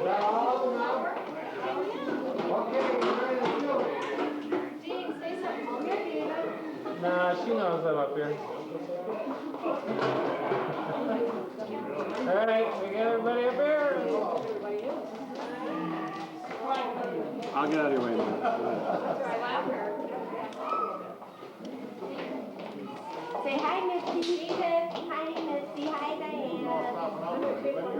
that all now? Okay, you ready to do it? Jean, say something. Nah, she knows I'm up here. All right, we got everybody up here. I'll get out of your way now. Say hi, Misty. Hi, Misty. Hi, Diana. Say hi, Danny.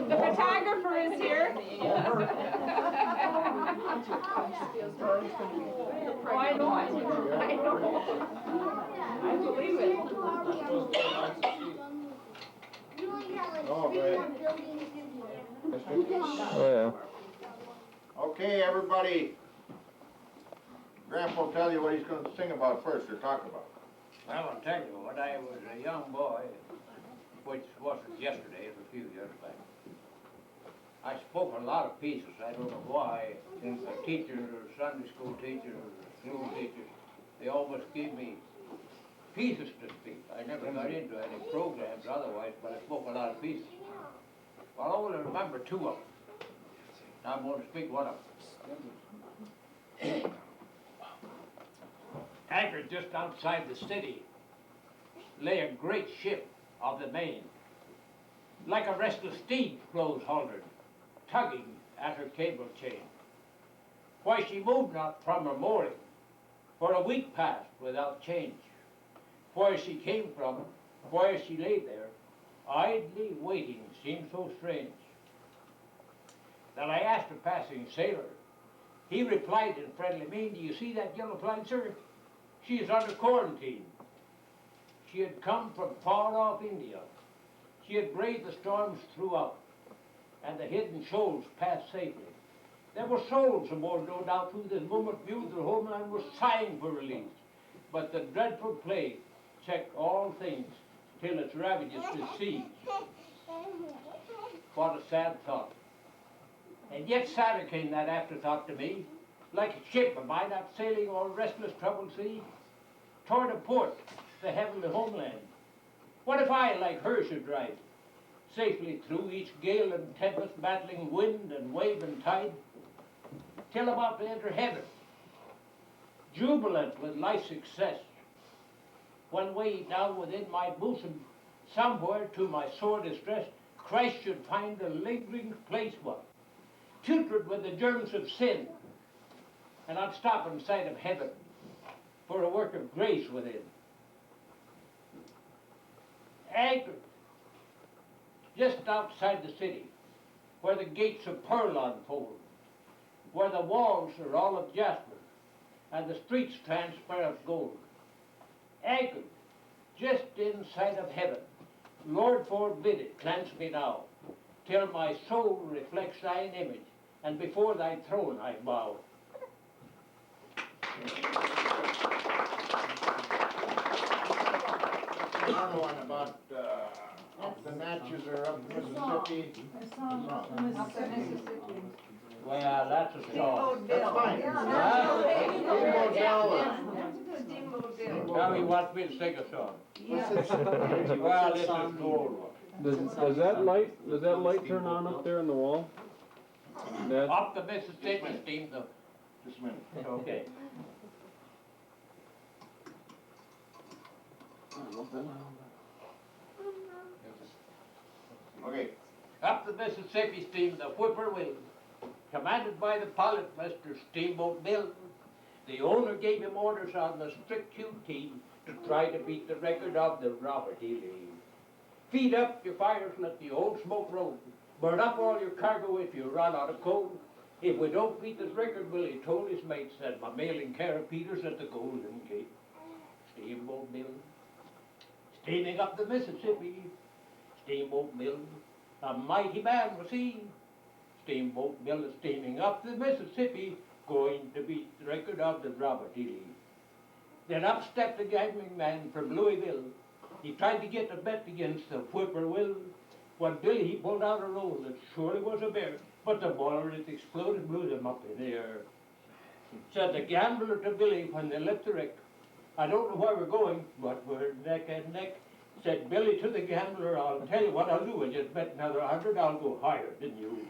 The photographer is here. Oh, I know. I believe it. Oh, great. Oh, yeah. Okay, everybody. Grandpa will tell you what he's going to sing about first or talk about. Well, I'll tell you, when I was a young boy, which wasn't yesterday, it was a few years back, I spoke a lot of pieces. I don't know why. The teachers or Sunday school teachers or school teachers, they always gave me pieces to speak. I never got into any programs otherwise, but I spoke a lot of pieces. Well, I only remember two of them. Now I'm going to speak one of them. Anchored just outside the city lay a great ship of the main. Like a restless steed close haltered, tugging at her cable chain. Why she moved not from her mooring, for a week passed without change. Where she came from, where she lay there, idly waiting seemed so strange. That I asked a passing sailor. He replied in friendly mien, "Do you see that yellow flag, sir? She is under quarantine." She had come from far off India. She had braved the storms throughout, and the hidden shoals passed safely. There were souls aboard, no doubt, who this moment viewed their homeland was sighing for release. But the dreadful plague checked all things till its ravages besieged. What a sad thought. And yet sadder came that afterthought to me, like a ship of mine out sailing o'er restless troubled sea, toward a port, the heavenly homeland. What if I, like her, should drive safely through each gale and tempest, battling wind and wave and tide, till about to enter heaven, jubilant with life's success, when way down within my bosom, somewhere to my sore distress, Christ should find a lingering place one, putrid with the germs of sin, and I'd stop in sight of heaven for a work of grace within. Anchored just outside the city, where the gates of pearl unfold, where the walls are all of jasper, and the streets transparent gold. Anchored just in sight of heaven, Lord forbid it cleanse me now, till my soul reflects thine image, and before thy throne I bow. Another one about up the Natchez or up Mississippi. Up the Mississippi. Well, that's a song. That's fine. Steamboat Bill. Now he wants me to sing a song. What's that? Well, this is an old one. Does that light turn on up there on the wall? That, Up the Mississippi steam the, Just a minute. okay. Okay. Up the Mississippi steamed the whippoorwill, commanded by the pilot, Mr. Steamboat Bill. The owner gave him orders on the strict QT to try to beat the record of the Robert E. Lee. Feed up your fires, let the old smoke roll. Burn up all your cargo if you run out of coal. If we don't beat this record, Willie told his mates that my mailing care of Peters at the Golden Gate. Steamboat Bill, steaming up the Mississippi. Steamboat Bill, a mighty man was he. Steamboat Bill is steaming up the Mississippi, going to beat the record of the Robert E. Lee. Then up stepped a gambling man from Louisville. He tried to get a bet against the whippoorwill. When Billy he pulled out a roll that surely was a bear, but the boiler it exploded, blew them up in the air. Said the gambler to Billy when they left the wreck, I don't know where we're going, but we're neck and neck. Said Billy to the gambler, I'll tell you what I'll do, I just bet another 100, I'll go higher than you.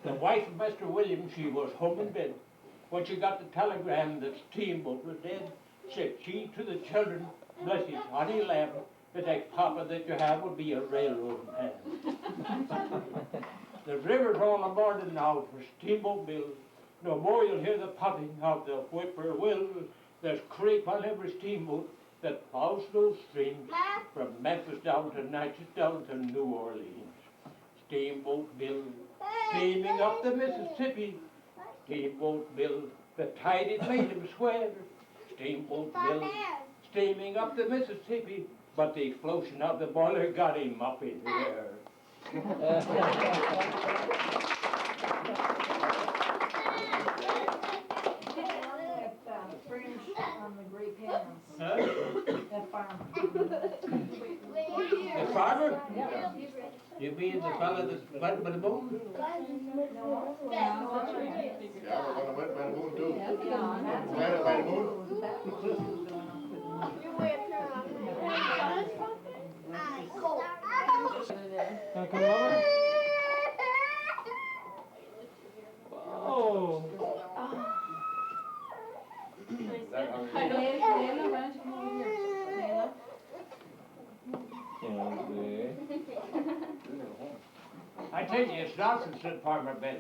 The wife of Mr. Williams, she was home in bed. When she got the telegram that Steamboat was dead, said she to the children, bless his honey lamb, the next papa that you have will be a railroad man. The river's all aboard now for Steamboat Bill. No more you'll hear the popping of the whippoorwill. There's crepe on every steamboat that plows those streams from Memphis down to Natchez down to New Orleans. Steamboat Bill, steaming up the Mississippi. Steamboat Bill, the tide it made him swear. Steamboat Bill, steaming up the Mississippi, but the explosion of the boiler got him up in the air. Fringe on the Great Pans. Huh? That farm. The farmer? You mean the fella that's wet by the bone? Yeah, we're gonna wet by the moon too. Planet by the moon. can I come over? Oh. I tell you, it's nonsense, said Farmer Ben.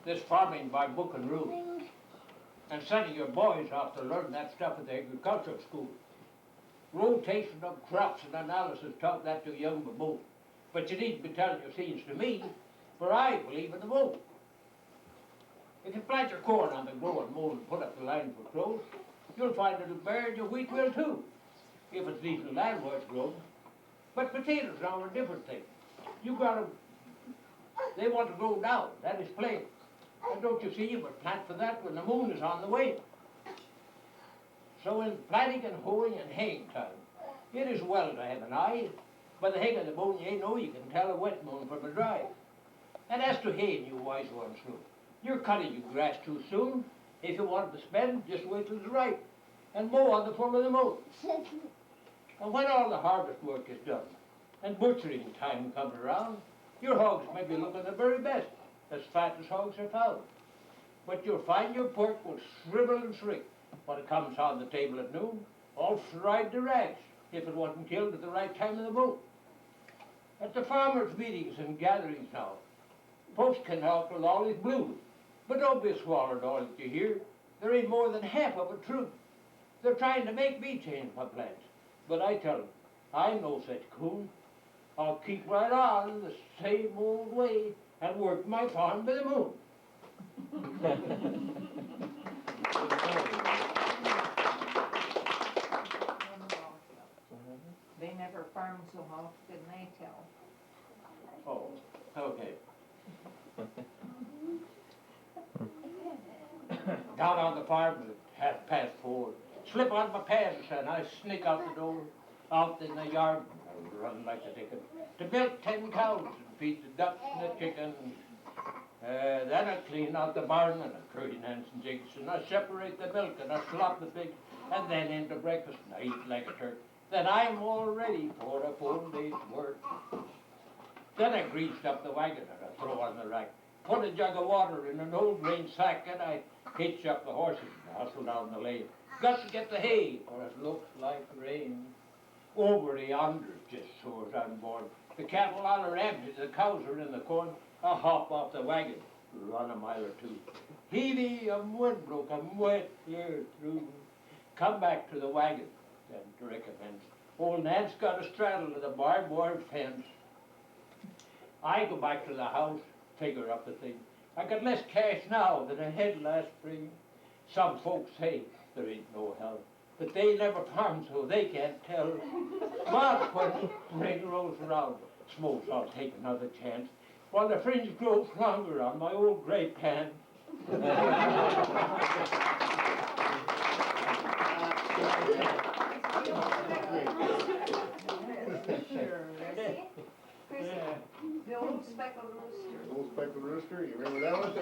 This farming by book and rule. And sending your boys off to learn that stuff at the agricultural school. Rotation of crops and analysis taught that to young both. But you needn't be telling your scenes to me, for I believe in the both. If you plant your corn on the growing mold and put up the line for crows, you'll find it'll bear your wheat will too, if it's decent land where it's grown. But potatoes now are a different thing. They want to grow down, that is plain. And don't you see, you must plant for that when the moon is on the way. So in planting and hoeing and haying time, it is well to have an eye. By the hang of the moon, you know you can tell a wet moon from a dry. And as to haying, you wise ones know, you're cutting your grass too soon. If you want to spend, just wait till it's ripe and mow on the full of the moon. And when all the harvest work is done and butchering time comes around, your hogs may be looking the very best, as fat as hogs are found. But you'll find your pork will shrivel and shrink when it comes on the table at noon, all fried to rags, if it wasn't killed at the right time of the moon. At the farmers' meetings and gatherings now, folks can talk with all his blues, but don't be swallowed all that you hear. There ain't more than half of it true. They're trying to make me change my plans, but I tell them, I'm no such coon. I'll keep right on the same old way and work my farm by the moon. They never farm so often, they tell. Oh, okay. Down on the farm at 4:30. Slip on my pants and I sneak out the door, out in the yard, I run like a dickens, to milk 10 cows and feed the ducks and the chickens Then I clean out the barn and I curry hands and jigs and I separate the milk and I slop the pig and then into breakfast and I eat like a Turk. Then I'm all ready for a full day's work. Then I greased up the wagon and I throw on the rack. Put a jug of water in an old grain sack and I hitch up the horses and hustle down the lane. Got to get the hay or it looks like rain. Over yonder just so as I'm born. The cattle all are empty, the cows are in the corn. I hop off the wagon, run a mile or two. Heavy, I'm windbroke, I'm wet clear through. Come back to the wagon, then to recommence. Old Nan's got a straddle to the barbed wire fence. I go back to the house, figure up the thing. I got less cash now than I had last spring. Some folks say there ain't no hell, but they never farm so they can't tell. But when spring rolls around, suppose I'll take another chance while the fringe grows longer on my old gray pants. The old speckled rooster. Old speckled rooster, you remember that one?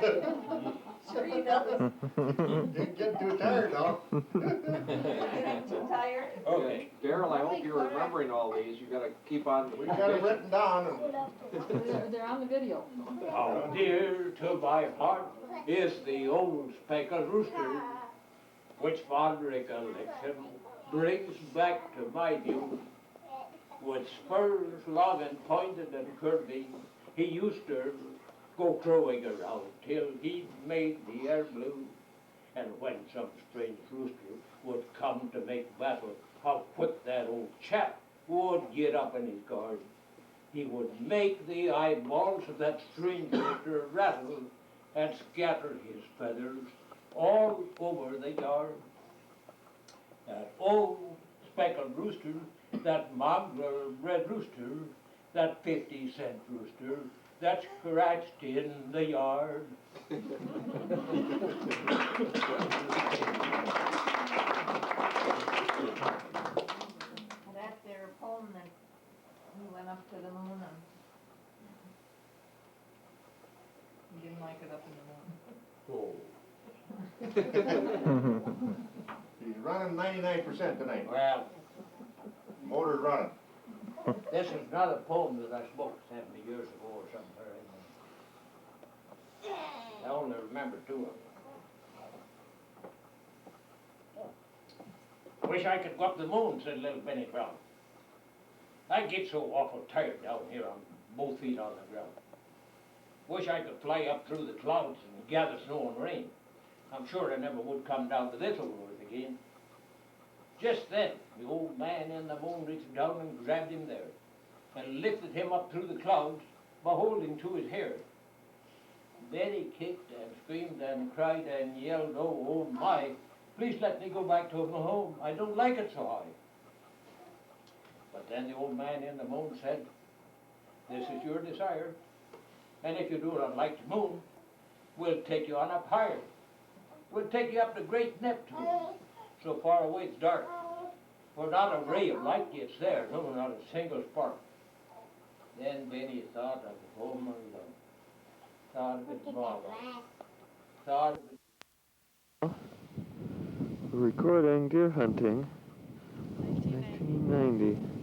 Sure he does. Getting too tired now. Getting too tired. Okay. Darrel, I hope you're remembering all these. You gotta keep on. We got it written down and They're on the video. How dear to my heart is the old speckled rooster, which fond recollection brings back to my view. With spurs long and pointed and curving, he used to go crowing around till he made the air blue. And when some strange rooster would come to make battle, how quick that old chap would get up in his guard. He would make the eyeballs of that strange rooster rattle and scatter his feathers all over the yard. That old speckled rooster, that mongrel red rooster, that 50-cent rooster that scratched in the yard. That's their poem that he went up to the moon and he didn't like it up in the moon. he's running 99% tonight. Well, Motor's running. this is not a poem that I spoke 70 years ago or something. I only remember two of them. Wish I could go up the moon, said little Benny Brown. I get so awful tired down here on both feet on the ground. Wish I could fly up through the clouds and gather snow and rain. I'm sure I never would come down to this old earth again. Just then, the old man in the moon reached down and grabbed him there and lifted him up through the clouds by holding to his hair. Then he kicked and screamed and cried and yelled, oh, oh my, please let me go back to my home. I don't like it so high. But then the old man in the moon said, this is your desire, and if you do not like the moon, we'll take you on up higher. We'll take you up to great Neptune. So far away it's dark, for not a ray of light gets there, no, not a single spark. Then Benny thought of home and love, thought of his mama, thought of his... Recording deer hunting, 1990.